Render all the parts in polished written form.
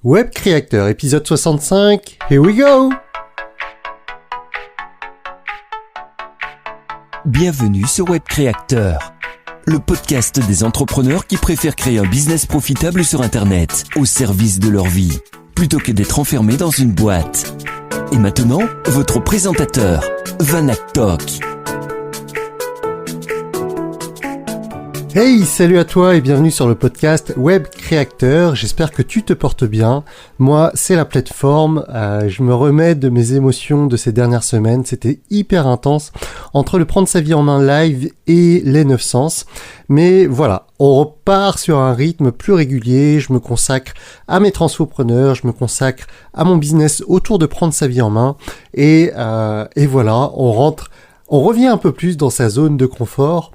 Web Creator, épisode 65, here we go! Bienvenue sur Web Creator, le podcast des entrepreneurs qui préfèrent créer un business profitable sur Internet, au service de leur vie, plutôt que d'être enfermés dans une boîte. Et maintenant, votre présentateur, Vanak Tok. Hey, salut à toi et bienvenue sur le podcast Web Creator. J'espère que tu te portes bien. Moi, c'est la plateforme. Je me remets de mes émotions de ces dernières semaines. C'était hyper intense entre le prendre sa vie en main live et les 9 sens. Mais voilà, on repart sur un rythme plus régulier. Je me consacre à mes transfopreneurs. Je me consacre à mon business autour de prendre sa vie en main. Et voilà, on revient un peu plus dans sa zone de confort.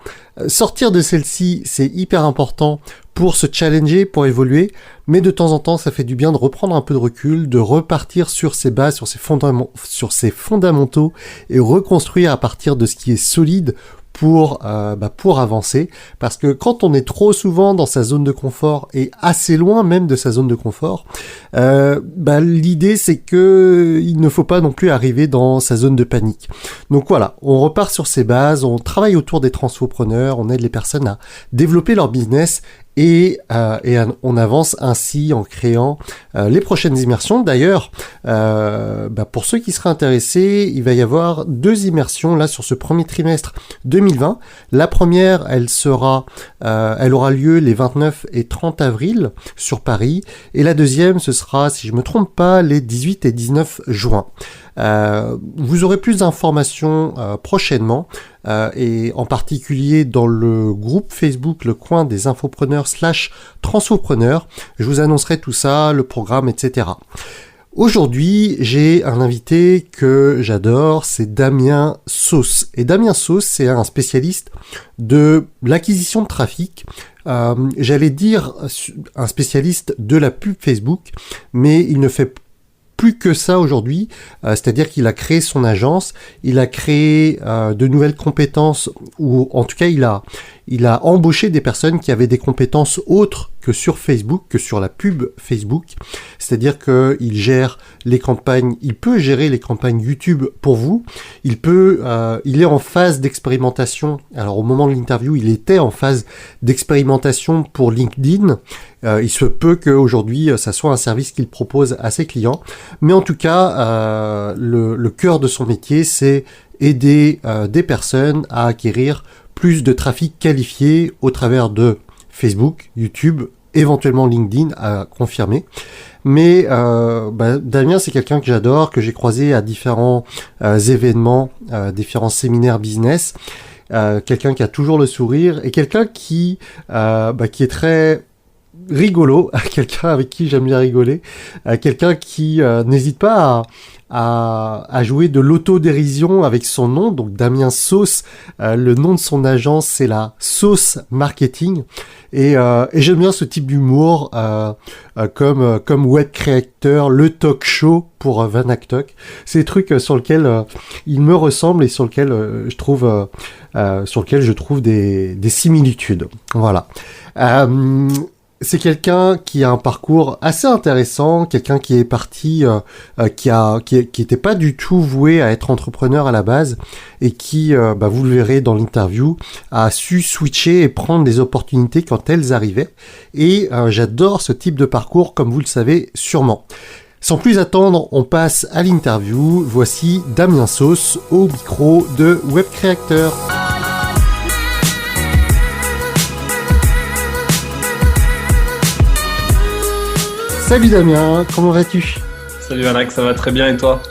Sortir de celle-ci, c'est hyper important pour se challenger, pour évoluer, mais de temps en temps, ça fait du bien de reprendre un peu de recul, de repartir sur ses bases, sur ses fondamentaux et reconstruire à partir de ce qui est solide pour avancer, parce que quand on est trop souvent dans sa zone de confort et assez loin même de sa zone de confort, l'idée c'est que il ne faut pas non plus arriver dans sa zone de panique. Donc voilà, on repart sur ses bases, on travaille autour des transfopreneurs, on aide les personnes à développer leur business et on avance ainsi en créant les prochaines immersions. D'ailleurs, pour ceux qui seraient intéressés, il va y avoir 2 immersions là sur ce premier trimestre 2020. La première, elle aura lieu les 29 et 30 avril sur Paris, et la deuxième, ce sera, si je me trompe pas, les 18 et 19 juin. Vous aurez plus d'informations prochainement, et en particulier dans le groupe Facebook, le coin des infopreneurs /transfopreneurs. Je vous annoncerai tout ça, le programme, etc. Aujourd'hui, j'ai un invité que j'adore, c'est Damien Sauce. Et Damien Sauce, c'est un spécialiste de l'acquisition de trafic. J'allais dire un spécialiste de la pub Facebook, mais il ne fait plus que ça aujourd'hui, c'est-à-dire qu'il a créé son agence, il a créé de nouvelles compétences, ou en tout cas il a embauché des personnes qui avaient des compétences autres que sur Facebook, que sur la pub Facebook, c'est-à-dire qu'il gère les campagnes, il peut gérer les campagnes YouTube pour vous, il est en phase d'expérimentation. Alors au moment de l'interview, il était en phase d'expérimentation pour LinkedIn. Il se peut qu'aujourd'hui, ça soit un service qu'il propose à ses clients. Mais en tout cas, le cœur de son métier, c'est aider des personnes à acquérir plus de trafic qualifié au travers de Facebook, YouTube, éventuellement LinkedIn à confirmer. Mais Damien, c'est quelqu'un que j'adore, que j'ai croisé à différents événements, différents séminaires business. Quelqu'un qui a toujours le sourire et quelqu'un qui est très rigolo, quelqu'un avec qui j'aime bien rigoler, quelqu'un qui n'hésite pas à jouer de l'autodérision avec son nom, donc Damien Sauce. Le nom de son agence, c'est la Sauce Marketing, et j'aime bien ce type d'humour, comme Web Creator, le talk show pour Vanak Tok. C'est des trucs sur lesquels il me ressemble et sur lesquels je trouve des similitudes. Voilà. C'est quelqu'un qui a un parcours assez intéressant, quelqu'un qui est parti, qui était pas du tout voué à être entrepreneur à la base, et qui, vous le verrez dans l'interview, a su switcher et prendre des opportunités quand elles arrivaient. Et j'adore ce type de parcours, comme vous le savez sûrement. Sans plus attendre, on passe à l'interview. Voici Damien Sauce au micro de Web Creator. Salut Damien, comment vas-tu? Salut Vanak, ça va très bien et toi?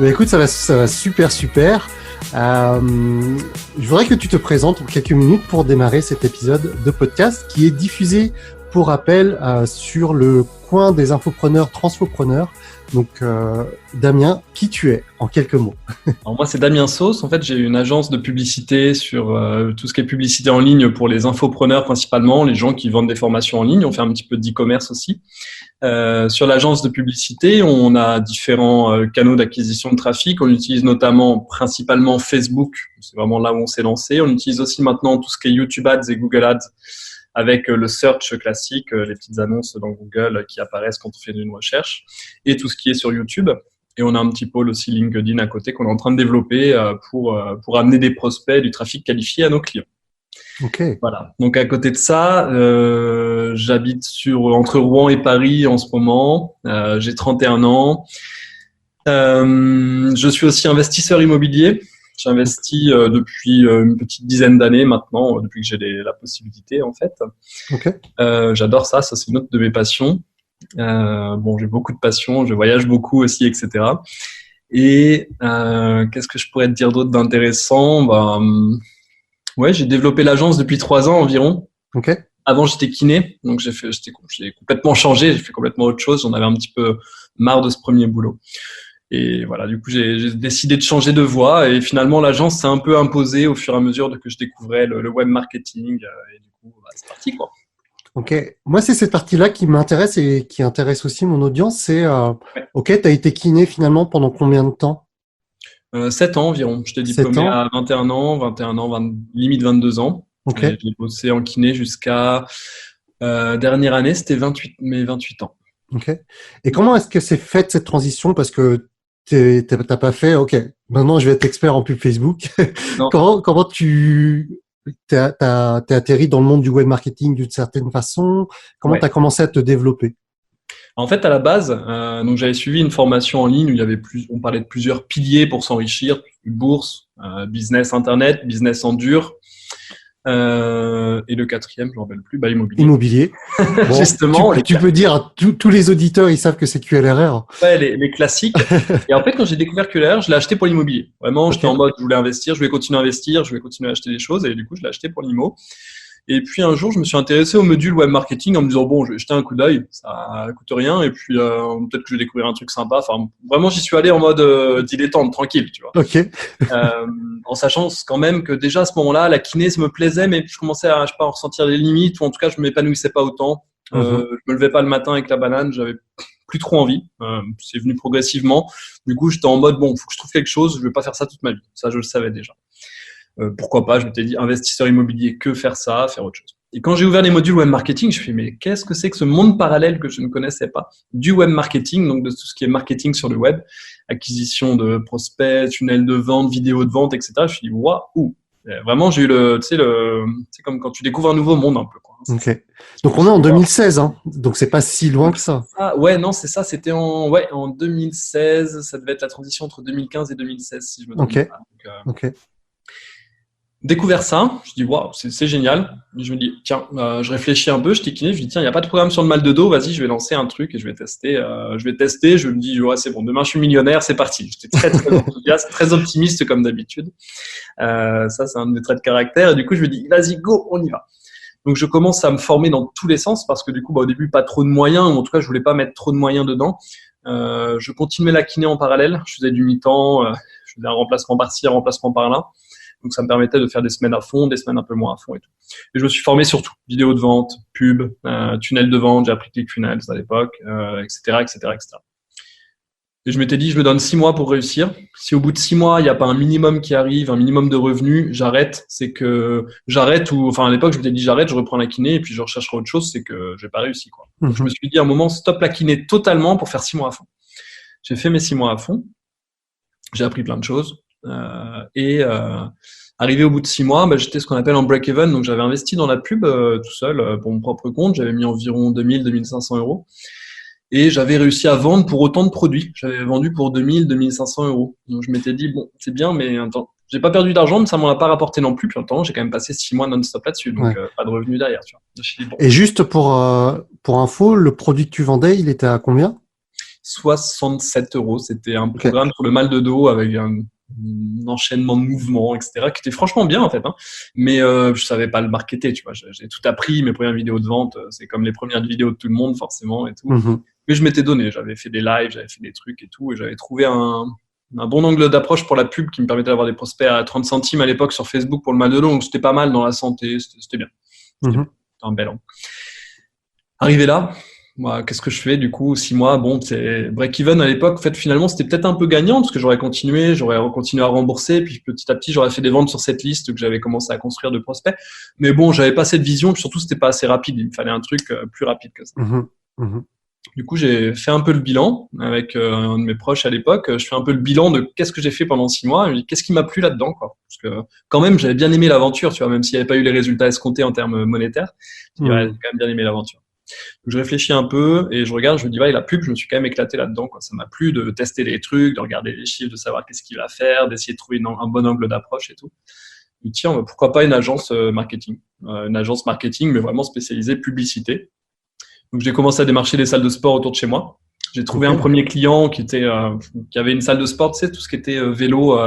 Écoute, ça va super. Je voudrais que tu te présentes en quelques minutes pour démarrer cet épisode de podcast qui est diffusé, pour rappel, sur le coin des infopreneurs, transfopreneurs. Donc Damien, qui tu es en quelques mots? Alors moi c'est Damien Sauce, en fait j'ai une agence de publicité sur tout ce qui est publicité en ligne pour les infopreneurs principalement, les gens qui vendent des formations en ligne, on fait un petit peu d'e-commerce aussi. Sur l'agence de publicité, on a différents canaux d'acquisition de trafic. On utilise notamment principalement Facebook, c'est vraiment là où on s'est lancé. On utilise aussi maintenant tout ce qui est YouTube Ads et Google Ads avec le search classique, les petites annonces dans Google qui apparaissent quand on fait une recherche, et tout ce qui est sur YouTube. Et on a un petit pôle aussi LinkedIn à côté qu'on est en train de développer pour amener des prospects, du trafic qualifié à nos clients. Ok. Voilà. Donc à côté de ça, j'habite entre Rouen et Paris en ce moment. J'ai 31 ans. Je suis aussi investisseur immobilier. J'investis depuis une petite dizaine d'années maintenant, depuis que j'ai la possibilité en fait. Ok. J'adore ça c'est une autre de mes passions. J'ai beaucoup de passions, je voyage beaucoup aussi, etc. Et qu'est-ce que je pourrais te dire d'autre d'intéressant? Ouais, j'ai développé l'agence depuis 3 ans environ. Ok. Avant, j'étais kiné, donc j'ai complètement changé, j'ai fait complètement autre chose. J'en avais un petit peu marre de ce premier boulot. Et voilà, du coup, j'ai décidé de changer de voie et finalement, l'agence s'est un peu imposée au fur et à mesure que je découvrais le web marketing. Et du coup, c'est parti, quoi. Ok. Moi, c'est cette partie-là qui m'intéresse et qui intéresse aussi mon audience. C'est, ok, tu as été kiné finalement pendant combien de temps? 7 ans environ. J'étais 7 diplômé ans. à 21 ans, limite 22 ans. Ok. Et j'ai bossé en kiné jusqu'à dernière année, c'était mes 28 ans. Ok. Et comment est-ce que c'est fait cette transition? Parce que t'as pas fait, ok, maintenant je vais être expert en pub Facebook. Non. Comment t'es atterri dans le monde du web marketing d'une certaine façon? Comment Ouais. t'as commencé à te développer? En fait, à la base, donc j'avais suivi une formation en ligne où on parlait de plusieurs piliers pour s'enrichir, bourse, business internet, business en dur, et le quatrième, je ne me rappelle plus, immobilier. Immobilier. Bon, Justement, tu peux dire à tous les auditeurs, ils savent que c'est QLRR. Ouais, les classiques. Et en fait, quand j'ai découvert QLR, je l'ai acheté pour l'immobilier. Vraiment, j'étais en mode, je voulais investir, je voulais continuer à investir, je voulais continuer à acheter des choses, et du coup, je l'ai acheté pour l'IMO. Et puis un jour, je me suis intéressé au module web marketing en me disant bon, je vais jeter un coup d'œil, ça coûte rien, et puis peut-être que je vais découvrir un truc sympa. Enfin, vraiment, j'y suis allé en mode dilettante, tranquille, tu vois. Ok. En sachant quand même que déjà à ce moment-là, la kiné me plaisait, mais je commençais à, je sais pas, ressentir les limites, ou en tout cas, je m'épanouissais pas autant. Je me levais pas le matin avec la banane, j'avais plus trop envie. C'est venu progressivement. Du coup, j'étais en mode bon, faut que je trouve quelque chose. Je vais pas faire ça toute ma vie. Ça, je le savais déjà. Pourquoi pas, je m'étais dit investisseur immobilier, que faire ça, faire autre chose. Et quand j'ai ouvert les modules web marketing, je me suis dit mais qu'est-ce que c'est que ce monde parallèle que je ne connaissais pas du web marketing, donc de tout ce qui est marketing sur le web, acquisition de prospects, tunnels de vente, vidéos de vente, etc. Je me suis dit waouh, vraiment j'ai eu c'est comme quand tu découvres un nouveau monde un peu, quoi. Ok. Donc on est en 2016, hein. Donc c'est pas si loin que ça. Ah ouais, non, c'est ça, c'était en 2016, ça devait être la transition entre 2015 et 2016 si je me trompe pas. Donc, ok. découvert ça, je dis waouh, c'est génial. Je me dis tiens, je réfléchis un peu, je kiné, je dis tiens, il y a pas de programme sur le mal de dos, vas-y, je vais lancer un truc et je vais tester. Je me dis ouais, c'est bon, demain je suis millionnaire, c'est parti. J'étais très très enthousiaste, très optimiste comme d'habitude. Ça c'est un de mes traits de caractère et du coup je me dis vas-y go, on y va. Donc je commence à me former dans tous les sens parce que du coup au début pas trop de moyens, ou en tout cas je voulais pas mettre trop de moyens dedans. Je continuais la kiné en parallèle, je faisais du mi-temps, je faisais un remplacement par-ci, un remplacement par-là. Donc, ça me permettait de faire des semaines à fond, des semaines un peu moins à fond et tout. Et je me suis formé sur tout. Vidéo de vente, pub, tunnel de vente, j'ai appris ClickFunnels à l'époque, etc., etc., etc. Et je m'étais dit, je me donne 6 mois pour réussir. Si au bout de 6 mois, il n'y a pas un minimum qui arrive, un minimum de revenus, j'arrête. C'est que j'arrête à l'époque, je m'étais dit, j'arrête, je reprends la kiné et puis je rechercherai autre chose, c'est que j'ai pas réussi, quoi. Donc, je me suis dit, à un moment, stop la kiné totalement pour faire 6 mois à fond. J'ai fait mes 6 mois à fond. J'ai appris plein de choses. Arrivé au bout de 6 mois, j'étais ce qu'on appelle en break-even. Donc, j'avais investi dans la pub tout seul pour mon propre compte. J'avais mis environ 2 500 euros. Et j'avais réussi à vendre pour autant de produits. J'avais vendu pour 2 500 euros. Donc, je m'étais dit, bon, c'est bien, mais attends, j'ai pas perdu d'argent, mais ça m'en a pas rapporté non plus. Puis en temps, j'ai quand même passé 6 mois non-stop là-dessus. Donc, pas de revenus derrière. Tu vois. Je me suis dit, bon. Et juste pour info, le produit que tu vendais, il était à combien? 67 euros. C'était un programme pour le mal de dos avec un enchaînement de mouvements, etc., qui était franchement bien en fait, hein. Mais je savais pas le marketer, tu vois. J'ai tout appris, mes premières vidéos de vente, c'est comme les premières vidéos de tout le monde forcément et tout. Mais je m'étais donné, j'avais fait des lives, j'avais fait des trucs et tout, et j'avais trouvé un bon angle d'approche pour la pub qui me permettait d'avoir des prospects à 30 centimes à l'époque sur Facebook pour le mal de dos, donc c'était pas mal dans la santé, c'était bien. C'était un bel angle. Arrivé là, Moi, qu'est-ce que je fais du coup? 6 mois, bon, c'est break-even à l'époque. En fait, finalement, c'était peut-être un peu gagnant parce que j'aurais continué à rembourser, puis petit à petit, j'aurais fait des ventes sur cette liste que j'avais commencé à construire de prospects. Mais bon, j'avais pas cette vision, puis surtout, c'était pas assez rapide. Il me fallait un truc plus rapide que ça. Mhm. Mhm. Du coup, j'ai fait un peu le bilan avec un de mes proches à l'époque. Je fais un peu le bilan de qu'est-ce que j'ai fait pendant 6 mois et qu'est-ce qui m'a plu là-dedans, quoi. Parce que quand même, j'avais bien aimé l'aventure, tu vois, même s'il n'y avait pas eu les résultats escomptés en termes monétaires. J'ai quand même bien aimé l'aventure. Donc, je réfléchis un peu et je regarde, je me dis, ouais, la pub, je me suis quand même éclaté là-dedans, quoi. Ça m'a plu de tester les trucs, de regarder les chiffres, de savoir qu'est-ce qu'il va faire, d'essayer de trouver un bon angle d'approche et tout. Je me dis, tiens, pourquoi pas une agence marketing? Une agence marketing, mais vraiment spécialisée publicité. Donc, j'ai commencé à démarcher des salles de sport autour de chez moi. J'ai trouvé un premier client qui avait une salle de sport, tu sais, tout ce qui était vélo,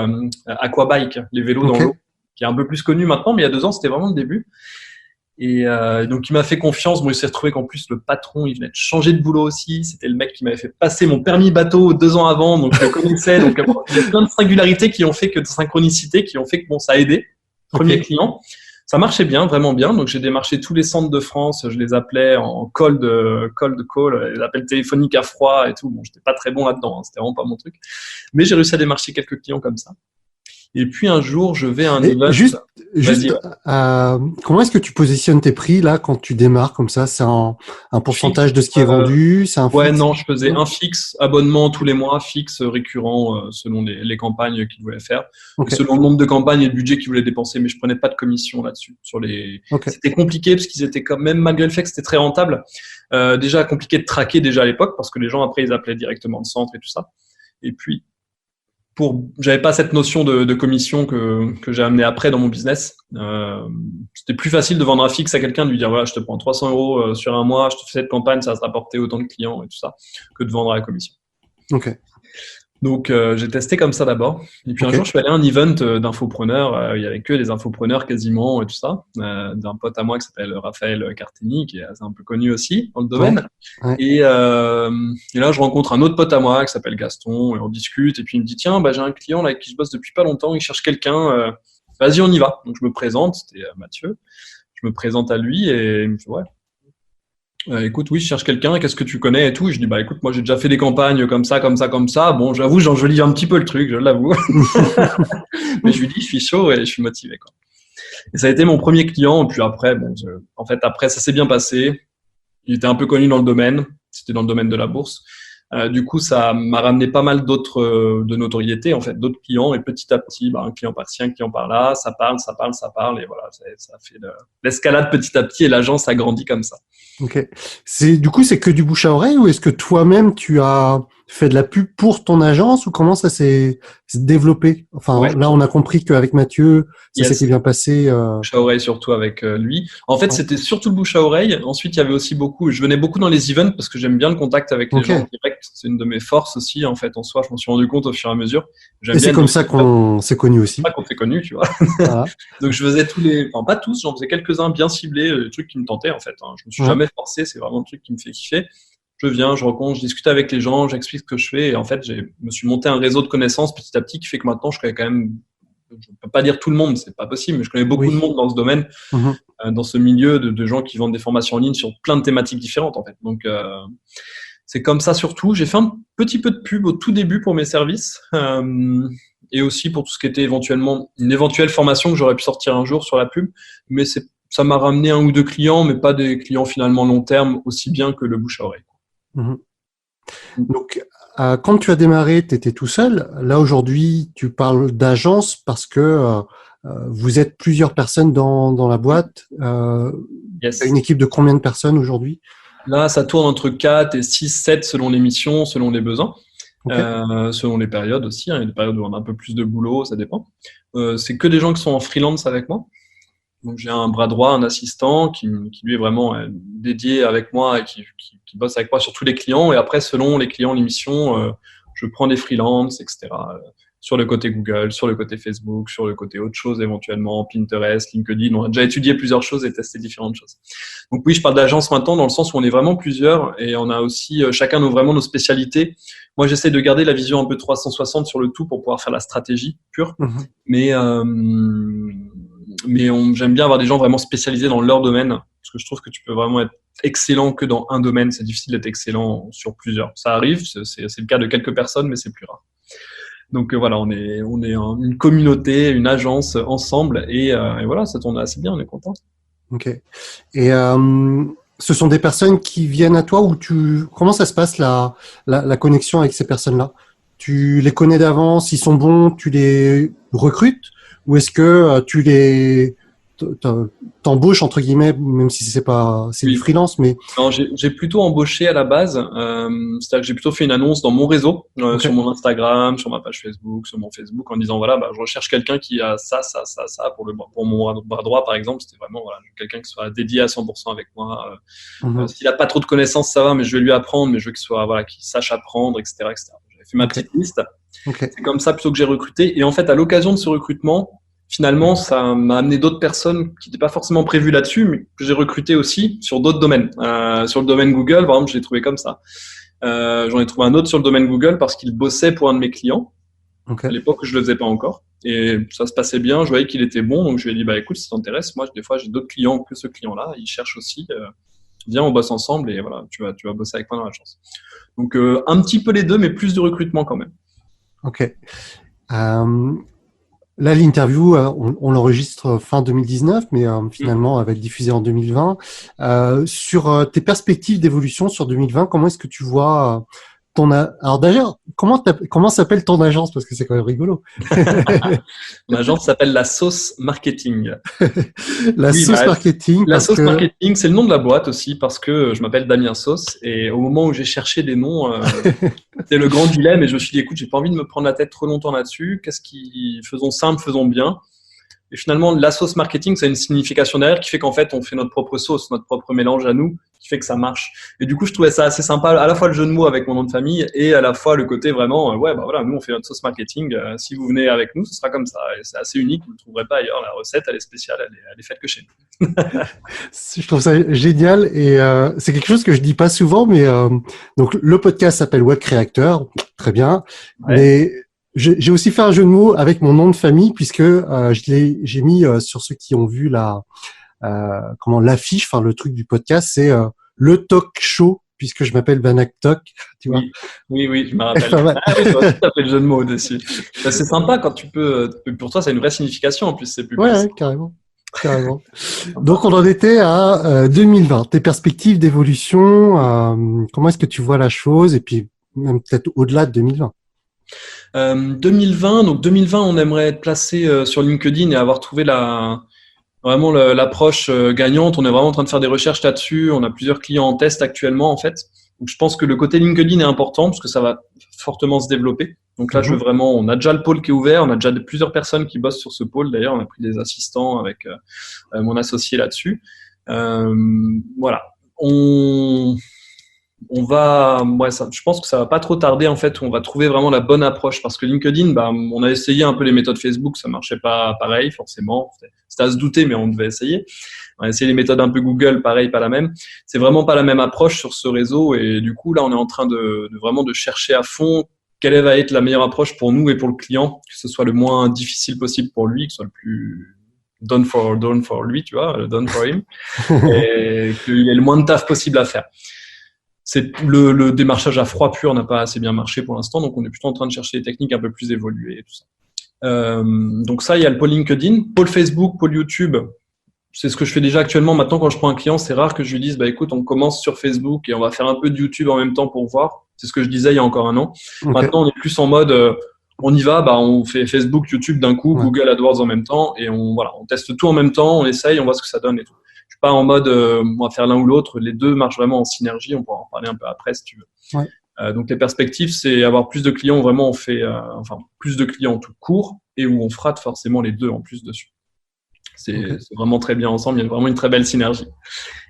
aquabike, les vélos dans l'eau, qui est un peu plus connu maintenant, mais il y a 2 ans, c'était vraiment le début. Et donc, il m'a fait confiance. Bon, il s'est retrouvé qu'en plus, le patron, il venait de changer de boulot aussi. C'était le mec qui m'avait fait passer mon permis bateau 2 ans avant, donc je le connaissais. Donc, il y a plein de singularités qui ont fait que de synchronicité, qui ont fait que bon, ça a aidé. Premier client. Ça marchait bien, vraiment bien. Donc, j'ai démarché tous les centres de France. Je les appelais en cold call, les appels téléphoniques à froid et tout. Bon, j'étais pas très bon là-dedans, hein. C'était vraiment pas mon truc. Mais j'ai réussi à démarcher quelques clients comme ça. Et puis, un jour, je vais à un event. Juste, comment est-ce que tu positionnes tes prix là quand tu démarres comme ça? C'est un pourcentage de ce qui est vendu? C'est un Ouais, fixe? non, je faisais un fixe, abonnement tous les mois, fixe, récurrent, selon les campagnes qu'ils voulaient faire, et selon le nombre de campagnes et le budget qu'ils voulaient dépenser, mais je prenais pas de commission là-dessus. C'était compliqué parce qu'ils étaient quand même, malgré le fait que c'était très rentable, déjà compliqué de traquer déjà à l'époque parce que les gens après ils appelaient directement le centre et tout ça. Et puis, j'avais pas cette notion de commission que j'ai amené après dans mon business. C'était plus facile de vendre un fixe à quelqu'un, de lui dire voilà, je te prends 300 € sur un mois, je te fais cette campagne, ça va te rapporter autant de clients et tout ça, que de vendre à la commission. Ok. Donc j'ai testé comme ça d'abord. Et puis un jour, je suis allé à un event d'infopreneurs. Il y avait que des infopreneurs quasiment et tout ça, d'un pote à moi qui s'appelle Raphaël Cartini, qui est un peu connu aussi dans le domaine. Ouais. Et là, je rencontre un autre pote à moi qui s'appelle Gaston et on discute. Et puis il me dit tiens, j'ai un client là avec qui je bosse depuis pas longtemps. Il cherche quelqu'un. Vas-y, on y va. Donc je me présente. C'était Mathieu. Je me présente à lui et il me fait ouais. Écoute, oui, je cherche quelqu'un, qu'est-ce que tu connais et tout. Et je dis, écoute, moi j'ai déjà fait des campagnes comme ça, comme ça, comme ça. Bon, j'avoue, j'enjolive un petit peu le truc, je l'avoue. Mais je lui dis, je suis chaud et je suis motivé, quoi. Et ça a été mon premier client. Et puis après, en fait, après, ça s'est bien passé. Il était un peu connu dans le domaine. C'était dans le domaine de la bourse. Du coup, ça m'a ramené pas mal d'autres de notoriété, en fait, d'autres clients. Et petit à petit, un client par-ci, un client par-là, ça parle. Et voilà, ça a fait l'escalade petit à petit et l'agence a grandi comme ça. Ok. Du coup, c'est que du bouche à oreille ou est-ce que toi-même tu as fait de la pub pour ton agence ou comment ça s'est développé? Enfin, ouais. Là, on a compris qu'avec Mathieu, ça s'était bien passé. Bouche à oreille surtout avec lui. En fait, c'était surtout le bouche à oreille. Ensuite, il y avait aussi je venais beaucoup dans les events parce que j'aime bien le contact avec les gens direct. C'est une de mes forces aussi, en fait, en soi. Je m'en suis rendu compte au fur et à mesure. Et c'est comme ça qu'on s'est connus aussi. C'est comme ça qu'on s'est connus, tu vois. Voilà. Donc, je faisais pas tous, j'en faisais quelques-uns bien ciblés, des trucs qui me tentaient, en fait. Je me suis jamais forcé. C'est vraiment le truc qui me fait kiffer. Je viens, je rencontre, je discute avec les gens, j'explique ce que je fais. Et en fait, je me suis monté un réseau de connaissances petit à petit qui fait que maintenant, je connais quand même, je ne peux pas dire tout le monde, c'est pas possible, mais je connais beaucoup de monde dans ce domaine, dans ce milieu de gens qui vendent des formations en ligne sur plein de thématiques différentes, en fait. Donc, c'est comme ça surtout. J'ai fait un petit peu de pub au tout début pour mes services et aussi pour tout ce qui était éventuellement une éventuelle formation que j'aurais pu sortir un jour sur la pub. Mais ça m'a ramené 1 ou 2 clients, mais pas des clients finalement long terme, aussi bien que le bouche à oreille. Donc, quand tu as démarré, tu étais tout seul. Là, aujourd'hui, tu parles d'agence parce que vous êtes plusieurs personnes dans la boîte. Yes. Une équipe de combien de personnes aujourd'hui? Là, ça tourne entre 4 et 6, 7 selon les missions, selon les besoins, selon les périodes aussi. Il y a des périodes où on a un peu plus de boulot, ça dépend. C'est que des gens qui sont en freelance avec moi. Donc, j'ai un bras droit, un assistant qui lui est vraiment dédié avec moi et qui bosse avec moi sur tous les clients. Et après, selon les clients, les missions, je prends des freelances, etc. Sur le côté Google, sur le côté Facebook, sur le côté autre chose éventuellement, Pinterest, LinkedIn. On a déjà étudié plusieurs choses et testé différentes choses. Donc oui, je parle d'agence maintenant dans le sens où on est vraiment plusieurs et on a aussi chacun vraiment nos spécialités. Moi, j'essaie de garder la vision un peu 360 sur le tout pour pouvoir faire la stratégie pure. Mais j'aime bien avoir des gens vraiment spécialisés dans leur domaine parce que je trouve que tu peux vraiment être excellent que dans un domaine. C'est difficile d'être excellent sur plusieurs. Ça arrive, c'est le cas de quelques personnes, mais c'est plus rare. Donc voilà, on est une communauté, une agence ensemble, et voilà, ça tourne assez bien, on est content. Ok. Et ce sont des personnes qui viennent à toi, ou comment ça se passe la connexion avec ces personnes-là? Tu les connais d'avance, ils sont bons, tu les recrutes, ou est-ce que tu les t'embauches entre guillemets, même si c'est Oui. du freelance, mais Non, j'ai plutôt embauché à la base. C'est-à-dire que j'ai plutôt fait une annonce dans mon réseau, okay. sur mon Instagram, sur ma page Facebook, sur mon Facebook, en disant voilà, bah, je recherche quelqu'un qui a ça pour mon bras droit par exemple. C'était vraiment voilà, quelqu'un qui soit dédié à 100% avec moi. S'il a pas trop de connaissances, ça va, mais je vais lui apprendre, mais je veux qu'il soit voilà, qu'il sache apprendre, etc., etc. J'avais fait ma petite liste. Okay. C'est comme ça plutôt que j'ai recruté. Et en fait, à l'occasion de ce recrutement, finalement, ça m'a amené d'autres personnes qui n'étaient pas forcément prévues là-dessus, mais que j'ai recruté aussi sur d'autres domaines. Sur le domaine Google, par exemple, je l'ai trouvé comme ça. J'en ai trouvé un autre sur le domaine Google parce qu'il bossait pour un de mes clients. Okay. À l'époque, je le faisais pas encore. Et ça se passait bien, je voyais qu'il était bon, donc je lui ai dit, bah écoute, si ça t'intéresse, moi, des fois, j'ai d'autres clients que ce client-là, il cherche aussi, viens, on bosse ensemble, et voilà, tu vas bosser avec moi dans l'agence. Donc, un petit peu les deux, mais plus de recrutement quand même. Ok. Là, l'interview, on l'enregistre fin 2019, mais finalement, elle va être diffusée en 2020. Sur tes perspectives d'évolution sur 2020, comment est-ce que tu vois alors d'ailleurs, comment s'appelle ton agence? Parce que c'est quand même rigolo. Mon agence s'appelle La Sauce Marketing. Sauce Marketing. La Sauce Marketing, c'est le nom de la boîte aussi, parce que je m'appelle Damien Sauce, et au moment où j'ai cherché des noms, c'était le grand dilemme, et je me suis dit, écoute, j'ai pas envie de me prendre la tête trop longtemps là-dessus. Faisons simple, faisons bien. Et finalement, la sauce marketing, c'est une signification derrière qui fait qu'en fait, on fait notre propre sauce, notre propre mélange à nous, qui fait que ça marche. Et du coup, je trouvais ça assez sympa, à la fois le jeu de mots avec mon nom de famille et à la fois le côté vraiment, ouais, bah voilà, nous, on fait notre sauce marketing. Si vous venez avec nous, ce sera comme ça. Et c'est assez unique, vous ne le trouverez pas ailleurs. La recette, elle est spéciale, elle est faite que chez nous. Je trouve ça génial, et c'est quelque chose que je dis pas souvent, mais donc le podcast s'appelle Web Créateur, très bien, ouais. Mais j'ai aussi fait un jeu de mots avec mon nom de famille, puisque j'ai mis sur ceux qui ont vu l'affiche, enfin le truc du podcast, c'est le talk show, puisque je m'appelle Vanak Talk, tu vois. Oui, je me rappelle. Ah oui, toi aussi, t'as fait le jeu de mots dessus. C'est sympa quand tu peux. Pour toi, ça a une vraie signification en plus. C'est plus. Ouais, carrément. Donc on en était à 2020. Tes perspectives d'évolution, comment est-ce que tu vois la chose, et puis même peut-être au-delà de 2020. 2020, on aimerait être placé sur LinkedIn et avoir trouvé vraiment l'approche gagnante. On est vraiment en train de faire des recherches là-dessus. On a plusieurs clients en test actuellement, en fait. Donc, je pense que le côté LinkedIn est important parce que ça va fortement se développer. Donc là, on a déjà le pôle qui est ouvert. On a déjà plusieurs personnes qui bossent sur ce pôle. D'ailleurs, on a pris des assistants avec mon associé là-dessus. Voilà. Je pense que ça va pas trop tarder en fait, où on va trouver vraiment la bonne approche, parce que LinkedIn, on a essayé un peu les méthodes Facebook, ça marchait pas pareil forcément, c'était à se douter, mais on devait essayer. On a essayé les méthodes un peu Google, pareil, pas la même. C'est vraiment pas la même approche sur ce réseau, et du coup là on est en train de vraiment de chercher à fond quelle va être la meilleure approche pour nous et pour le client, que ce soit le moins difficile possible pour lui, que ce soit le plus done for lui, tu vois, done for him, et qu'il ait le moins de taf possible à faire. C'est le démarchage à froid pur n'a pas assez bien marché pour l'instant, donc on est plutôt en train de chercher des techniques un peu plus évoluées et tout ça. Donc ça, il y a le pôle LinkedIn, pôle Facebook, pôle YouTube. C'est ce que je fais déjà actuellement. Maintenant, quand je prends un client, c'est rare que je lui dise, écoute, on commence sur Facebook et on va faire un peu de YouTube en même temps pour voir. C'est ce que je disais il y a encore un an. Okay. Maintenant, on est plus en mode, on y va, on fait Facebook, YouTube d'un coup, Google AdWords en même temps, et on teste tout en même temps, on essaye, on voit ce que ça donne et tout. Je suis pas en mode on va faire l'un ou l'autre, les deux marchent vraiment en synergie, on pourra en parler un peu après si tu veux. Ouais. Donc les perspectives, c'est avoir plus de clients, vraiment on fait plus de clients tout court, et où on fera forcément les deux en plus dessus. C'est vraiment très bien ensemble, il y a vraiment une très belle synergie.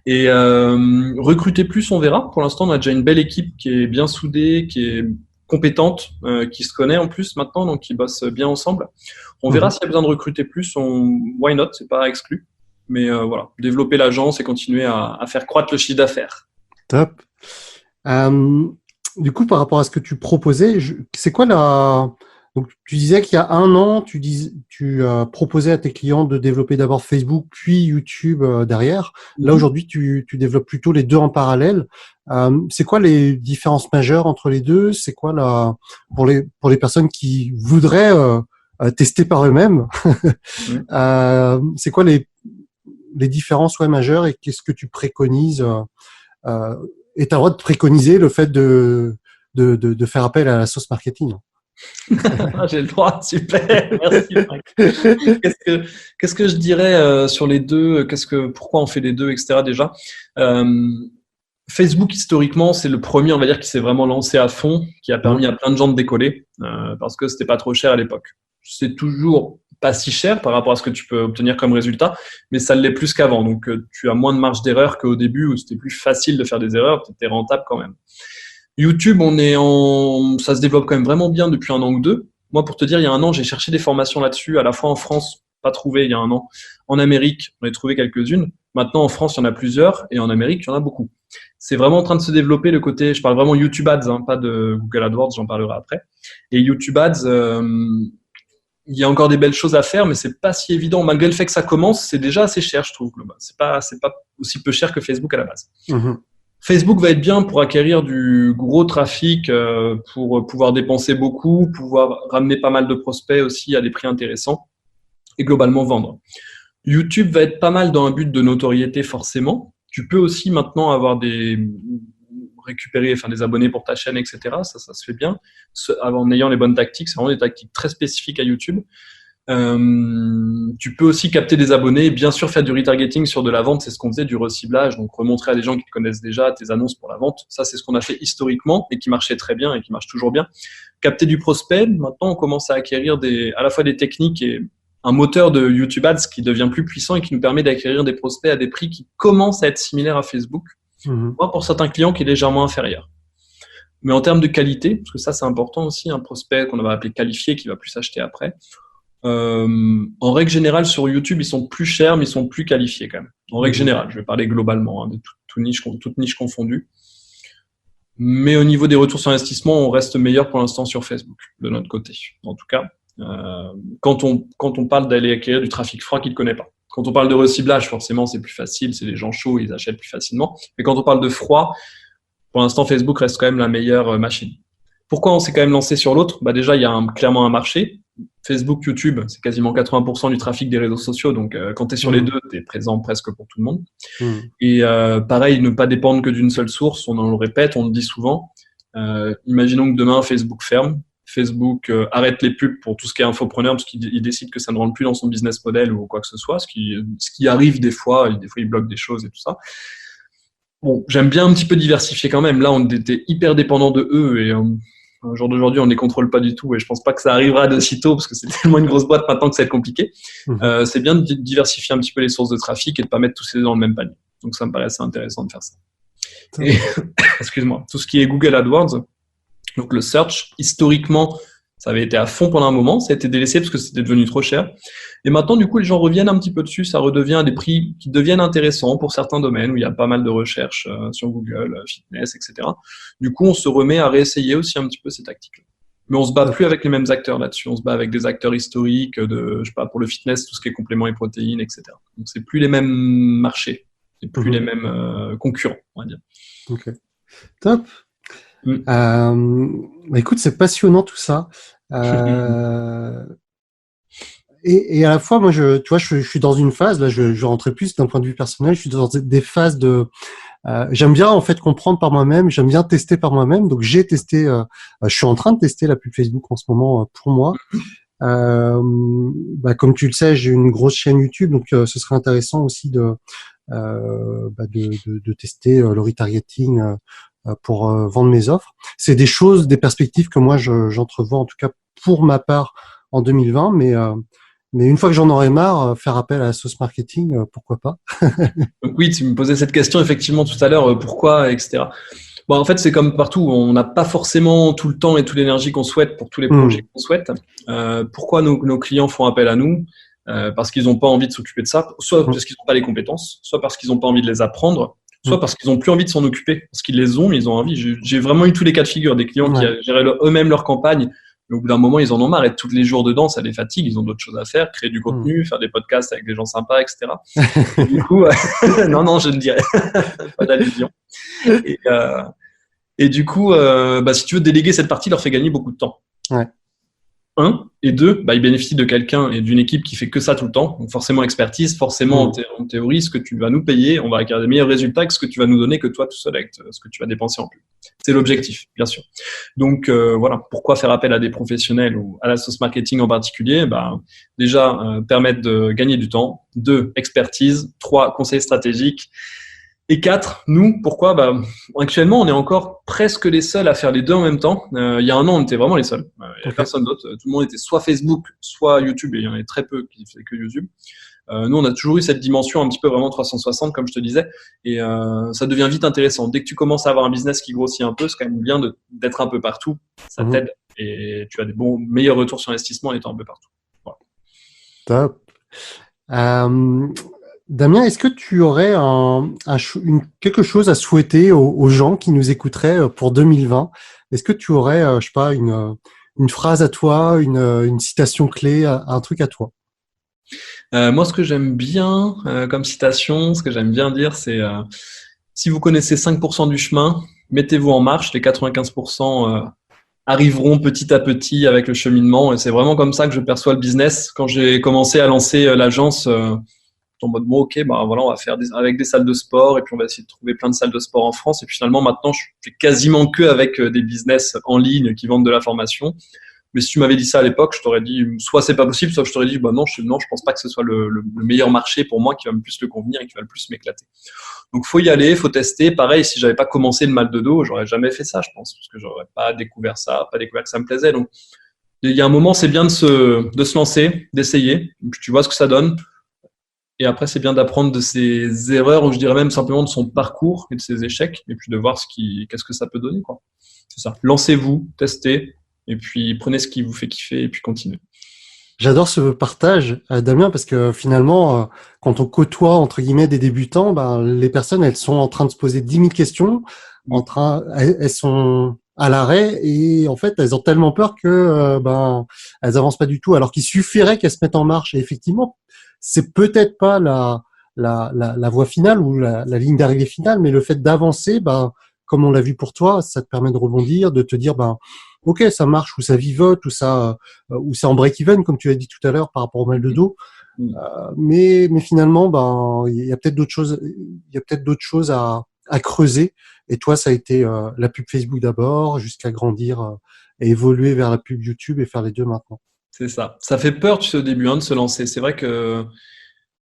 Et recruter plus, on verra. Pour l'instant, on a déjà une belle équipe qui est bien soudée, qui est compétente, qui se connaît en plus maintenant, donc qui bosse bien ensemble. On verra s'il y a besoin de recruter plus, why not, c'est pas exclu. Mais voilà, développer l'agence et continuer à faire croître le chiffre d'affaires. Top. Du coup, par rapport à ce que tu proposais, c'est quoi Donc, tu disais qu'il y a un an, tu proposais à tes clients de développer d'abord Facebook, puis YouTube derrière. Là, aujourd'hui, tu développes plutôt les deux en parallèle. C'est quoi les différences majeures entre les deux? C'est quoi pour les personnes qui voudraient tester par eux-mêmes? C'est quoi les différences majeures et qu'est-ce que tu préconises et tu as le droit de préconiser le fait de faire appel à la sauce marketing. J'ai le droit, super, merci Franck. Qu'est-ce que je dirais sur les deux, pourquoi on fait les deux, etc. déjà. Facebook, historiquement, c'est le premier, on va dire, qui s'est vraiment lancé à fond, qui a permis à plein de gens de décoller, parce que c'était pas trop cher à l'époque. C'est toujours pas si cher par rapport à ce que tu peux obtenir comme résultat, mais ça l'est plus qu'avant. Donc, tu as moins de marge d'erreur qu'au début où c'était plus facile de faire des erreurs, tu étais rentable quand même. YouTube, ça se développe quand même vraiment bien depuis 1 an ou 2. Moi, pour te dire, il y a 1 an, j'ai cherché des formations là-dessus, à la fois en France, pas trouvé il y a 1 an. En Amérique, on a trouvé quelques-unes. Maintenant, en France, il y en a plusieurs et en Amérique, il y en a beaucoup. C'est vraiment en train de se développer le côté, je parle vraiment YouTube Ads, pas de Google AdWords, j'en parlerai après. Et YouTube Ads, il y a encore des belles choses à faire, mais c'est pas si évident. Malgré le fait que ça commence, c'est déjà assez cher, je trouve. C'est pas aussi peu cher que Facebook à la base. Facebook va être bien pour acquérir du gros trafic, pour pouvoir dépenser beaucoup, pouvoir ramener pas mal de prospects aussi à des prix intéressants et globalement vendre. YouTube va être pas mal dans un but de notoriété forcément. Tu peux aussi maintenant récupérer des abonnés pour ta chaîne, etc. Ça se fait bien en ayant les bonnes tactiques. C'est vraiment des tactiques très spécifiques à YouTube. Tu peux aussi capter des abonnés et bien sûr faire du retargeting sur de la vente, c'est ce qu'on faisait, du reciblage, donc remontrer à des gens qui te connaissent déjà tes annonces pour la vente. Ça, c'est ce qu'on a fait historiquement et qui marchait très bien et qui marche toujours bien. Capter du prospect, maintenant on commence à acquérir à la fois des techniques et un moteur de YouTube Ads qui devient plus puissant et qui nous permet d'acquérir des prospects à des prix qui commencent à être similaires à Facebook, voire pour certains clients qui est légèrement inférieur. Mais en termes de qualité, parce que ça c'est important aussi, un prospect qu'on va appeler qualifié qui va plus acheter après, en règle générale sur YouTube ils sont plus chers mais ils sont plus qualifiés quand même. En règle générale, je vais parler globalement, de toute niche confondue. Mais au niveau des retours sur investissement, on reste meilleur pour l'instant sur Facebook, de notre côté. En tout cas, quand on parle d'aller acquérir du trafic froid qu'il ne connaît pas. Quand on parle de reciblage, forcément, c'est plus facile, c'est les gens chauds, ils achètent plus facilement. Mais quand on parle de froid, pour l'instant, Facebook reste quand même la meilleure machine. Pourquoi on s'est quand même lancé sur l'autre ? Déjà, il y a clairement un marché. Facebook, YouTube, c'est quasiment 80% du trafic des réseaux sociaux. Donc, quand tu es sur les deux, tu es présent presque pour tout le monde. Et pareil, ne pas dépendre que d'une seule source. On en le répète, on le dit souvent. Imaginons que demain, Facebook ferme. Facebook arrête les pubs pour tout ce qui est infopreneur parce qu'il décide que ça ne rentre plus dans son business model ou quoi que ce soit, ce qui arrive des fois il bloque des choses et tout ça. Bon, j'aime bien un petit peu diversifier quand même. Là, on était hyper dépendant de eux et au jour d'aujourd'hui, on ne les contrôle pas du tout et je pense pas que ça arrivera de sitôt parce que c'est tellement une grosse boîte maintenant que ça va être compliqué. C'est bien de diversifier un petit peu les sources de trafic et de pas mettre tous ces deux dans le même panier. Donc, ça me paraît assez intéressant de faire ça. Et, excuse-moi, tout ce qui est Google AdWords, donc le search, historiquement, ça avait été à fond pendant un moment, ça a été délaissé parce que c'était devenu trop cher. Et maintenant, du coup, les gens reviennent un petit peu dessus, ça redevient à des prix qui deviennent intéressants pour certains domaines où il y a pas mal de recherches sur Google, fitness, etc. Du coup, on se remet à réessayer aussi un petit peu ces tactiques-là. Mais on se bat plus avec les mêmes acteurs là-dessus, on se bat avec des acteurs historiques pour le fitness, tout ce qui est compléments et protéines, etc. Donc, c'est plus les mêmes marchés, c'est plus les mêmes concurrents, on va dire. Ok. Top. Écoute, c'est passionnant tout ça. Et à la fois, moi, tu vois, je suis dans une phase, là, je rentrais plus d'un point de vue personnel, je suis dans des phases j'aime bien, en fait, comprendre par moi-même, j'aime bien tester par moi-même. Donc, j'ai testé, je suis en train de tester la pub Facebook en ce moment pour moi. Comme tu le sais, j'ai une grosse chaîne YouTube, donc ce serait intéressant aussi de tester le retargeting pour vendre mes offres. C'est des perspectives que moi j'entrevois en tout cas pour ma part en 2020, mais une fois que j'en aurai marre, faire appel à la sauce marketing, pourquoi pas. Donc oui, tu me posais cette question effectivement tout à l'heure, pourquoi, etc. Bon, en fait, c'est comme partout, on n'a pas forcément tout le temps et toute l'énergie qu'on souhaite pour tous les projets qu'on souhaite. Pourquoi nos clients font appel à nous ? Parce qu'ils n'ont pas envie de s'occuper de ça, soit parce qu'ils n'ont pas les compétences, soit parce qu'ils n'ont pas envie de les apprendre, soit parce qu'ils n'ont plus envie de s'en occuper, parce qu'ils les ont, mais ils ont envie. J'ai vraiment eu tous les cas de figure, des clients qui géraient eux-mêmes leur campagne, Mais au bout d'un moment, ils en ont marre. Être tous les jours dedans, ça les fatigue. Ils ont d'autres choses à faire, créer du contenu, faire des podcasts avec des gens sympas, etc. Et du coup, non, je ne dirais pas d'allusion. Et du coup, si tu veux déléguer cette partie, leur fait gagner beaucoup de temps. Ouais. Et deux, ils bénéficient de quelqu'un et d'une équipe qui fait que ça tout le temps. Donc forcément expertise, forcément en théorie, ce que tu vas nous payer, on va acquérir des meilleurs résultats que ce que tu vas nous donner que toi tout seul avec ce que tu vas dépenser en plus. C'est l'objectif, bien sûr. Donc voilà, pourquoi faire appel à des professionnels ou à la sauce marketing en particulier? Déjà, permettre de gagner du temps. 2, expertise. 3, conseils stratégiques. Et 4, nous, pourquoi? Actuellement, on est encore presque les seuls à faire les deux en même temps. Il y a un an, on était vraiment les seuls. Il n'y avait personne d'autre. Tout le monde était soit Facebook, soit YouTube, et il y en avait très peu qui faisaient que YouTube. Nous, on a toujours eu cette dimension un petit peu vraiment 360, comme je te disais, et ça devient vite intéressant. Dès que tu commences à avoir un business qui grossit un peu, c'est quand même bien d'être un peu partout. Ça t'aide et tu as des meilleurs retours sur investissement en étant un peu partout. Voilà. Top. Damien, est-ce que tu aurais quelque chose à souhaiter aux gens qui nous écouteraient pour 2020? Est-ce que tu aurais, je sais pas, une phrase à toi, une citation clé, un truc à toi? Moi, ce que j'aime bien comme citation, ce que j'aime bien dire, c'est si vous connaissez 5% du chemin, mettez-vous en marche, les 95% arriveront petit à petit avec le cheminement. Et c'est vraiment comme ça que je perçois le business. Quand j'ai commencé à lancer l'agence, en mode voilà, on va faire avec des salles de sport et puis on va essayer de trouver plein de salles de sport en France. Et puis finalement, maintenant, je fais quasiment que avec des business en ligne qui vendent de la formation. Mais si tu m'avais dit ça à l'époque, je t'aurais dit soit c'est pas possible, soit je t'aurais dit non, je pense pas que ce soit le meilleur marché pour moi qui va me plus le convenir et qui va le plus m'éclater. Donc faut y aller, faut tester. Pareil, si j'avais pas commencé le mal de dos, j'aurais jamais fait ça, je pense, parce que j'aurais pas découvert que ça me plaisait. Donc il y a un moment, c'est bien de se lancer, d'essayer, et puis tu vois ce que ça donne. Et après, c'est bien d'apprendre de ses erreurs, ou je dirais même simplement de son parcours et de ses échecs, et puis de voir qu'est-ce que ça peut donner, quoi. C'est ça. Lancez-vous, testez, et puis prenez ce qui vous fait kiffer, et puis continuez. J'adore ce partage, Damien, parce que finalement, quand on côtoie, entre guillemets, des débutants, les personnes, elles sont en train de se poser 10 000 questions, elles sont à l'arrêt, et en fait, elles ont tellement peur que elles avancent pas du tout, alors qu'il suffirait qu'elles se mettent en marche. Et effectivement, c'est peut-être pas la voie finale ou la ligne d'arrivée finale, mais le fait d'avancer, comme on l'a vu pour toi, ça te permet de rebondir, de te dire, ok, ça marche, ou ça vivote, ou c'est en break-even, comme tu as dit tout à l'heure, par rapport au mal de dos. Mais finalement, il y a peut-être d'autres choses à creuser. Et toi, ça a été la pub Facebook d'abord, jusqu'à grandir et évoluer vers la pub YouTube et faire les deux maintenant. C'est ça. Ça fait peur, tu sais, au début, de se lancer. C'est vrai que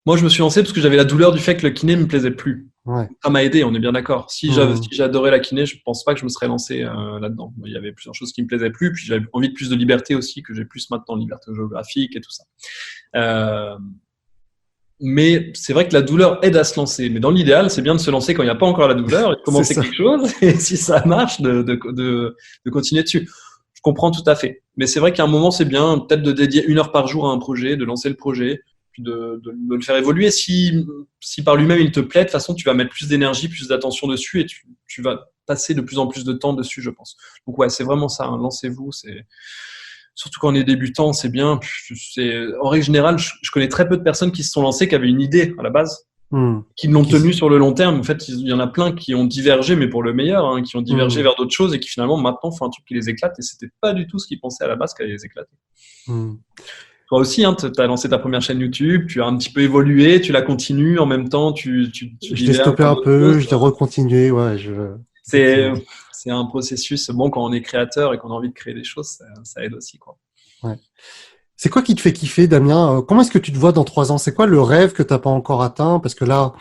moi, je me suis lancé parce que j'avais la douleur du fait que le kiné me plaisait plus. Ouais. Ça m'a aidé, on est bien d'accord. Si j'adorais la kiné, je pense pas que je me serais lancé là-dedans. Il y avait plusieurs choses qui me plaisaient plus, puis j'avais envie de plus de liberté aussi, que j'ai plus maintenant, liberté géographique et tout ça. Mais c'est vrai que la douleur aide à se lancer. Mais dans l'idéal, c'est bien de se lancer quand il n'y a pas encore la douleur et de commencer quelque chose. Et si ça marche, de continuer dessus. Je comprends tout à fait. Mais c'est vrai qu'à un moment, c'est bien peut-être de dédier 1 heure par jour à un projet, de lancer le projet, puis de le faire évoluer. Si par lui-même il te plaît, de toute façon, tu vas mettre plus d'énergie, plus d'attention dessus et tu vas passer de plus en plus de temps dessus, je pense. Donc ouais, c'est vraiment ça. Lancez-vous. Surtout quand on est débutant, c'est bien. En règle générale, je connais très peu de personnes qui se sont lancées, qui avaient une idée à la base, qui l'ont tenue sur le long terme. En fait, il y en a plein qui ont divergé, mais pour le meilleur, qui ont divergé vers d'autres choses et qui finalement maintenant font un truc qui les éclate. Et c'était pas du tout ce qu'ils pensaient à la base qui allait les éclater. Toi aussi, tu as lancé ta première chaîne YouTube, tu as un petit peu évolué, tu la continues en même temps. Je l'ai stoppé un peu, je l'ai recontinué. Ouais, c'est un processus. Bon, quand on est créateur et qu'on a envie de créer des choses, ça aide aussi, quoi. Ouais. C'est quoi qui te fait kiffer, Damien? Comment est-ce que tu te vois dans 3 ans? C'est quoi le rêve que t'as pas encore atteint? Parce que là,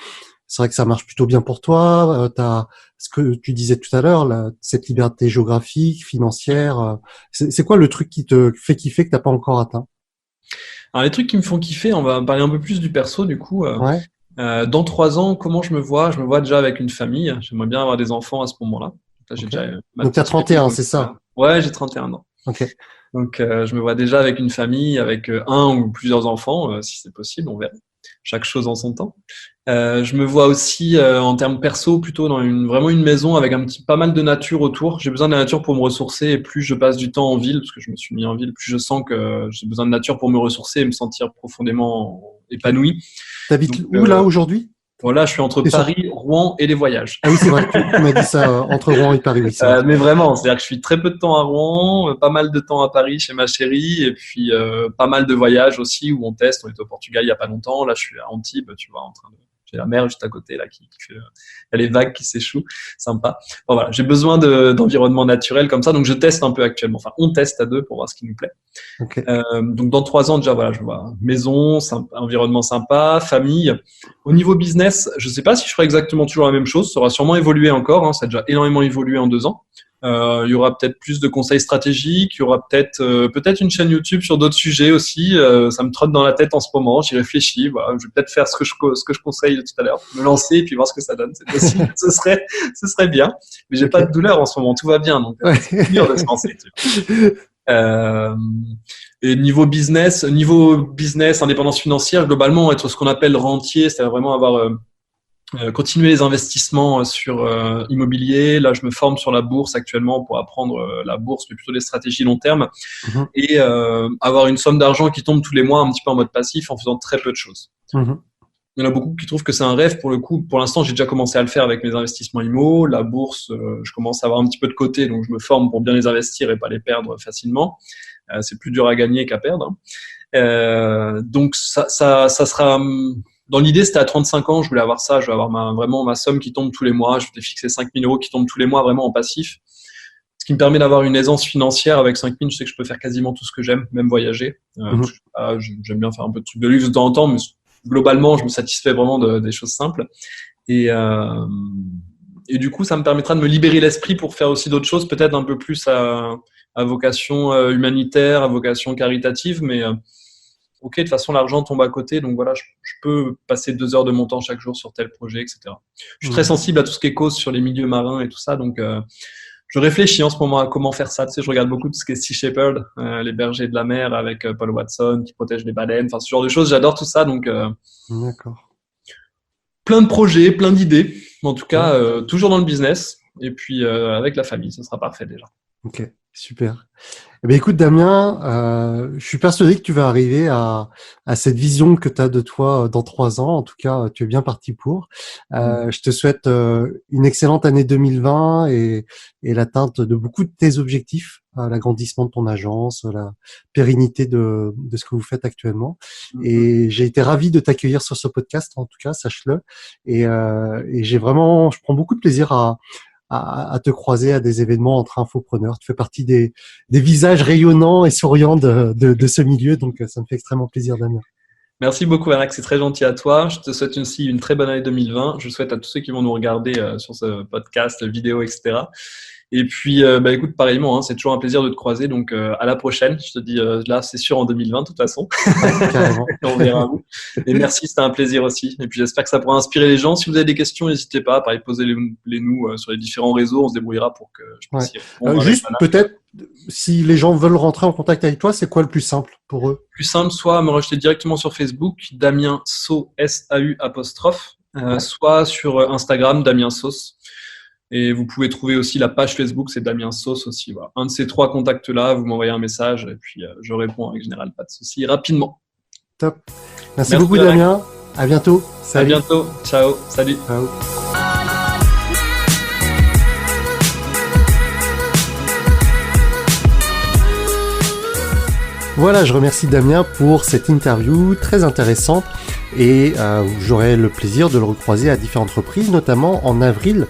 c'est vrai que ça marche plutôt bien pour toi. T'as ce que tu disais tout à l'heure, cette liberté géographique, financière. C'est quoi le truc qui te fait kiffer que t'as pas encore atteint? Alors les trucs qui me font kiffer, on va parler un peu plus du perso du coup. Ouais. Dans 3 ans, comment je me vois? Je me vois déjà avec une famille. J'aimerais bien avoir des enfants à ce moment-là. Là, j'ai déjà Donc t'as 31, c'est ça? Ouais, j'ai 31 ans. Ok. Donc je me vois déjà avec une famille, avec un ou plusieurs enfants, si c'est possible, on verra. chaque chose en son temps. Je me vois aussi en termes perso plutôt dans vraiment une maison avec pas mal de nature autour. J'ai besoin de la nature pour me ressourcer et plus je passe du temps en ville, parce que je me suis mis en ville, plus je sens que j'ai besoin de nature pour me ressourcer et me sentir profondément épanoui. T'habites où là aujourd'hui? Voilà, je suis entre Paris, Rouen et les voyages. Ah oui, c'est vrai, tu m'as dit ça, entre Rouen et Paris, oui. Mais vraiment, c'est-à-dire que je suis très peu de temps à Rouen, pas mal de temps à Paris chez ma chérie, et puis pas mal de voyages aussi où on teste. On était au Portugal il y a pas longtemps, là je suis à Antibes, tu vois, j'ai la mer juste à côté là qui fait, il y a les vagues qui s'échouent, sympa. Bon, voilà, j'ai besoin d'environnement naturel comme ça, donc je teste un peu actuellement. Enfin, on teste à deux pour voir ce qui nous plaît. Okay. Donc dans 3 ans déjà, voilà, je vois maison, environnement sympa, famille. Au niveau business, je sais pas si je ferai exactement toujours la même chose. Ça aura sûrement évolué encore. Ça a déjà énormément évolué en 2 ans. Il y aura peut-être plus de conseils stratégiques. Il y aura peut-être une chaîne YouTube sur d'autres sujets aussi. Ça me trotte dans la tête en ce moment. J'y réfléchis. Voilà, je vais peut-être faire ce que je conseille tout à l'heure, me lancer et puis voir ce que ça donne. C'est possible. ce serait bien. Mais j'ai pas de douleur en ce moment. Tout va bien. Donc c'est dur de se lancer. Et niveau business, indépendance financière, globalement, être ce qu'on appelle rentier, c'est-à-dire vraiment avoir continuer les investissements sur immobilier. Là, je me forme sur la bourse actuellement pour apprendre la bourse, mais plutôt des stratégies long terme, et avoir une somme d'argent qui tombe tous les mois un petit peu en mode passif en faisant très peu de choses. Il y en a beaucoup qui trouvent que c'est un rêve. Pour le coup, pour l'instant, j'ai déjà commencé à le faire avec mes investissements IMO. La bourse, je commence à avoir un petit peu de côté, donc je me forme pour bien les investir et pas les perdre facilement. C'est plus dur à gagner qu'à perdre. Donc ça sera... Dans l'idée, c'était à 35 ans, je voulais avoir ça, je voulais avoir vraiment ma somme qui tombe tous les mois. Je voulais fixer 5 000 € qui tombent tous les mois vraiment en passif. Ce qui me permet d'avoir une aisance financière. Avec 5 000, je sais que je peux faire quasiment tout ce que j'aime, même voyager. J'aime bien faire un peu de trucs de luxe de temps en temps, mais globalement, je me satisfais vraiment des choses simples. Et du coup, ça me permettra de me libérer l'esprit pour faire aussi d'autres choses, peut-être un peu plus à vocation humanitaire, à vocation caritative, mais ok, de toute façon, l'argent tombe à côté, donc voilà, je peux passer 2 heures de mon temps chaque jour sur tel projet, etc. Je suis très sensible à tout ce qui est cause sur les milieux marins et tout ça, donc je réfléchis en ce moment à comment faire ça. Tu sais, je regarde beaucoup tout ce qui est Sea Shepherd, les bergers de la mer avec Paul Watson qui protège les baleines, enfin ce genre de choses. J'adore tout ça, donc d'accord. Plein de projets, plein d'idées. En tout cas, toujours dans le business et puis avec la famille, ce sera parfait déjà. Ok, super. Eh bien, écoute, Damien, je suis persuadé que tu vas arriver à cette vision que tu as de toi dans 3 ans. En tout cas, tu es bien parti pour. Je te souhaite une excellente année 2020 et l'atteinte de beaucoup de tes objectifs, l'agrandissement de ton agence, la pérennité de ce que vous faites actuellement. Et j'ai été ravi de t'accueillir sur ce podcast, en tout cas, sache-le. Et je prends beaucoup de plaisir à te croiser à des événements entre infopreneurs. Tu fais partie des visages rayonnants et souriants de ce milieu, donc ça me fait extrêmement plaisir, Damien. Merci beaucoup, Alex, c'est très gentil à toi. Je te souhaite aussi une très bonne année 2020. Je souhaite à tous ceux qui vont nous regarder sur ce podcast, vidéo, etc. Et puis, écoute, pareillement, c'est toujours un plaisir de te croiser. Donc, à la prochaine. Je te dis, là, c'est sûr en 2020, de toute façon. Carrément. On verra où. Et merci, c'était un plaisir aussi. Et puis, j'espère que ça pourra inspirer les gens. Si vous avez des questions, n'hésitez pas. Pareil, posez-les nous sur les différents réseaux. On se débrouillera pour que je puisse y répondre. Juste, peut-être, si les gens veulent rentrer en contact avec toi, c'est quoi le plus simple pour eux? Plus simple, soit me rejeter directement sur Facebook, Damien Sau, S-A-U', soit sur Instagram, Damien Sauce. Et vous pouvez trouver aussi la page Facebook, c'est Damien Sauce aussi. Voilà. Un de ces 3 contacts-là, vous m'envoyez un message et puis je réponds avec général, pas de souci, rapidement. Top. Merci beaucoup, Damien. À bientôt. Salut. À bientôt. Ciao. Salut. Ciao. Voilà, je remercie Damien pour cette interview très intéressante et j'aurai le plaisir de le recroiser à différentes reprises, notamment en avril,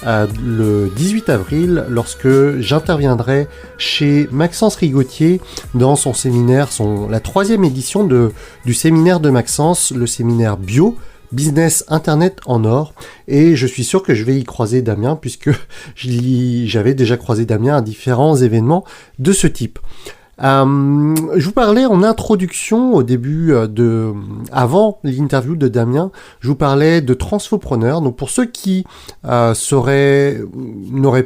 le 18 avril, lorsque j'interviendrai chez Maxence Rigotier dans son séminaire, la 3e édition du séminaire de Maxence, le séminaire bio, Business Internet en or, et je suis sûr que je vais y croiser Damien puisque j'avais déjà croisé Damien à différents événements de ce type. Je vous parlais en introduction au début avant l'interview de Damien, je vous parlais de Transfopreneur. Donc pour ceux qui n'auraient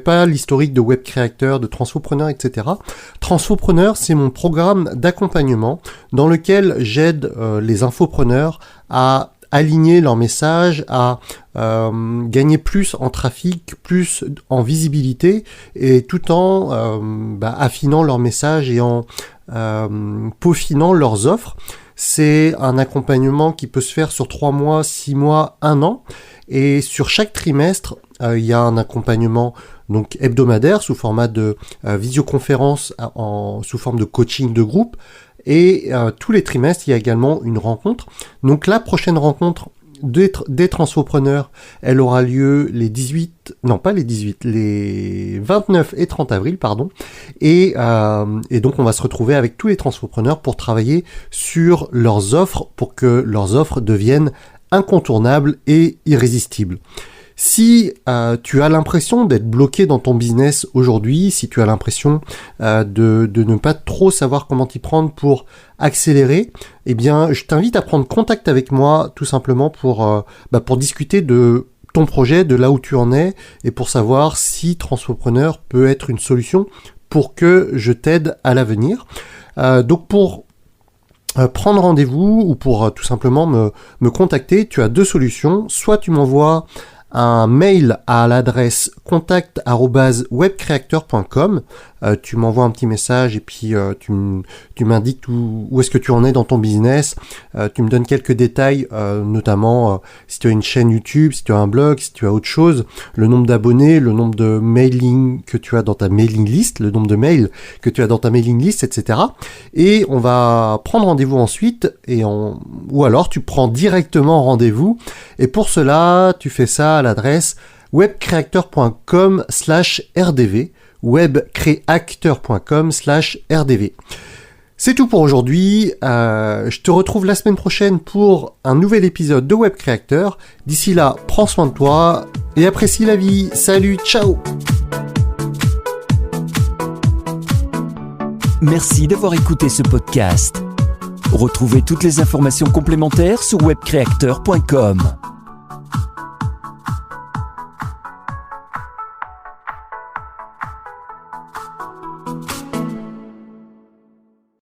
pas l'historique de Web Créateur, de Transfopreneur, etc. Transfopreneur, c'est mon programme d'accompagnement dans lequel j'aide les infopreneurs à aligner leur message, à gagner plus en trafic, plus en visibilité, et tout en affinant leur message et en peaufinant leurs offres. C'est un accompagnement qui peut se faire sur 3 mois, 6 mois, 1 an, et sur chaque trimestre, il y a un accompagnement donc hebdomadaire sous format de visioconférence sous forme de coaching de groupe. Et tous les trimestres, il y a également une rencontre. Donc la prochaine rencontre des transfopreneurs, elle aura lieu les 29 et 30 avril, pardon. Et donc on va se retrouver avec tous les transfopreneurs pour travailler sur leurs offres, pour que leurs offres deviennent incontournables et irrésistibles. Si tu as l'impression d'être bloqué dans ton business aujourd'hui, si tu as l'impression de ne pas trop savoir comment t'y prendre pour accélérer, eh bien, je t'invite à prendre contact avec moi tout simplement pour discuter de ton projet, de là où tu en es, et pour savoir si Transfopreneur peut être une solution pour que je t'aide à l'avenir. Donc pour prendre rendez-vous ou pour tout simplement me contacter, tu as 2 solutions. Soit tu m'envoies un mail à l'adresse contact@webcreateur.com. Tu m'envoies un petit message et puis tu m'indiques où est-ce que tu en es dans ton business. Tu me donnes quelques détails, notamment si tu as une chaîne YouTube, si tu as un blog, si tu as autre chose, le nombre d'abonnés, le nombre de mailing que tu as dans ta mailing list, le nombre de mails que tu as dans ta mailing list, etc. Et on va prendre rendez-vous ensuite, ou alors tu prends directement rendez-vous. Et pour cela, tu fais ça à l'adresse webcreateur.com/rdv, webcreateur.com/rdv. C'est tout pour aujourd'hui. Je te retrouve la semaine prochaine pour un nouvel épisode de Web Créateur. D'ici là, prends soin de toi et apprécie la vie. Salut, ciao! Merci d'avoir écouté ce podcast. Retrouvez toutes les informations complémentaires sur webcreateur.com.